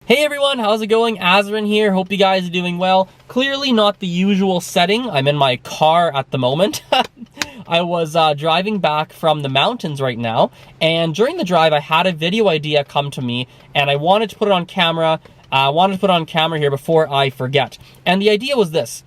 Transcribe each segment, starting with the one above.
Hey everyone, how's it going? Azren here. Hope you guys are doing well. Clearly not the usual setting. I'm in my car at the moment. I was driving back from the mountains right now, and during the drive I had a video idea come to me, and I wanted to put it on camera. Here before I forget. And the idea was this.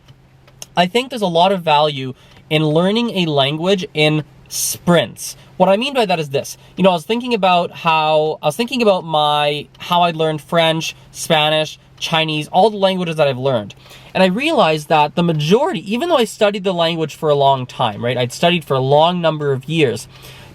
I think there's a lot of value in learning a language in sprints. What I mean by that is this. I was thinking about how I learned French, Spanish, Chinese, all the languages that I've learned. And I realized that the majority, even though I studied the language for a long time, right? I'd studied for a long number of years.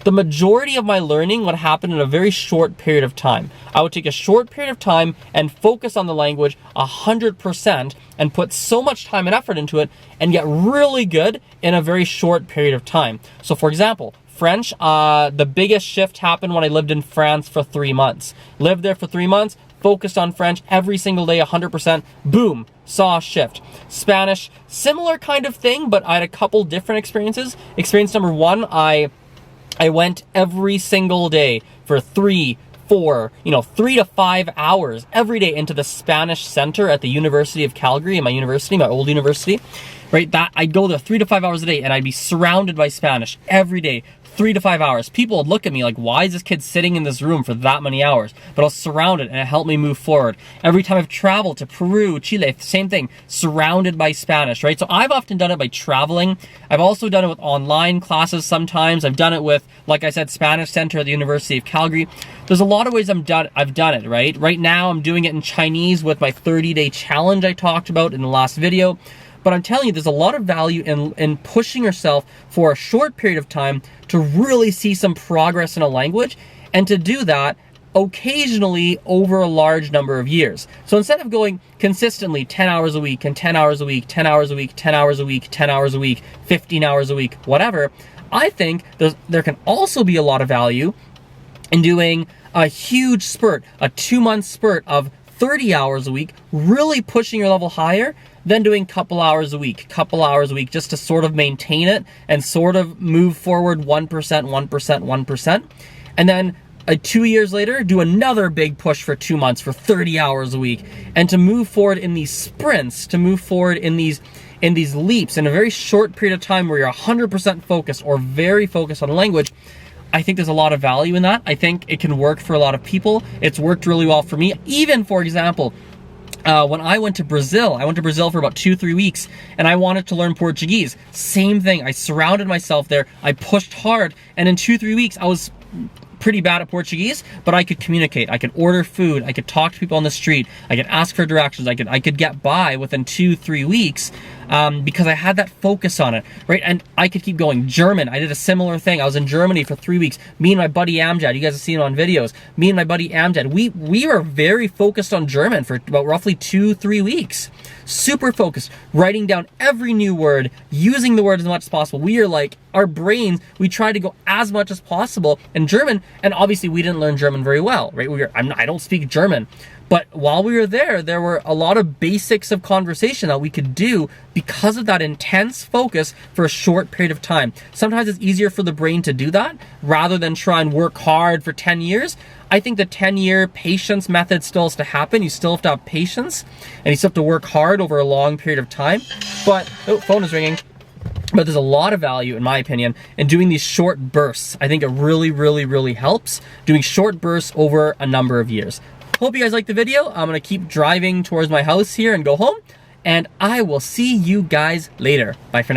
The majority of my learning would happen in a very short period of time. I would take a short period of time and focus on the language 100% and put so much time and effort into it and get really good in a very short period of time. So for example, French, the biggest shift happened when I lived in France for 3 months. Lived there for 3 months, focused on French every single day, 100%, boom, saw a shift. Spanish, similar kind of thing, but I had a couple different experiences. Experience number one, I went every single day for 3 to 5 hours every day into the Spanish center at the University of Calgary, my old university, right? That I'd go there 3 to 5 hours a day and I'd be surrounded by Spanish every day, 3 to 5 hours. People would look at me like, why is this kid sitting in this room for that many hours? But I was surrounded and it helped me move forward. Every time I've traveled to Peru, Chile, same thing, surrounded by Spanish, right? So I've often done it by traveling. I've also done it with online classes sometimes. I've done it with, like I said, Spanish Center at the University of Calgary. There's a lot of ways I've done it, right? Right now I'm doing it in Chinese with my 30-day challenge I talked about in the last video. But I'm telling you, there's a lot of value in pushing yourself for a short period of time to really see some progress in a language, and to do that occasionally over a large number of years. So instead of going consistently 10 hours a week and 10 hours a week, 10 hours a week, 10 hours a week, 10 hours a week, 15 hours a week, whatever, I think there can also be a lot of value in doing a huge spurt, a 2-month spurt of 30 hours a week, really pushing your level higher, then doing couple hours a week, just to sort of maintain it and sort of move forward 1%, 1%, 1%. And then 2 years later, do another big push for 2 months for 30 hours a week. And to move forward in these sprints, to move forward in these leaps in a very short period of time where you're 100% focused or very focused on language, I think there's a lot of value in that. I think it can work for a lot of people. It's worked really well for me. Even, for example, when I went to Brazil for about 2-3 weeks, and I wanted to learn Portuguese. Same thing, I surrounded myself there, I pushed hard, and in 2-3 weeks, I was pretty bad at Portuguese, but I could communicate. I could order food, I could talk to people on the street, I could ask for directions, I could get by within 2-3 weeks because I had that focus on it, right? And I could keep going. German, I did a similar thing. I was in Germany for 3 weeks. Me and my buddy Amjad, you guys have seen it on videos. Me and my buddy Amjad, we were very focused on German for about roughly 2-3 weeks. Super focused, writing down every new word, using the word as much as possible. We are like, our brains, we try to go as much as possible in German, and obviously we didn't learn German very well, right? I don't speak German, but while we were there were a lot of basics of conversation that we could do because of that intense focus for a short period of time. Sometimes it's easier for the brain to do that rather than try and work hard for 10 years. I think the 10-year patience method still has to happen. You still have to have patience, and you still have to work hard over a long period of time. But, oh, phone is ringing. But there's a lot of value, in my opinion, in doing these short bursts. I think it really, really, really helps doing short bursts over a number of years. Hope you guys liked the video. I'm gonna keep driving towards my house here and go home, and I will see you guys later. Bye for now.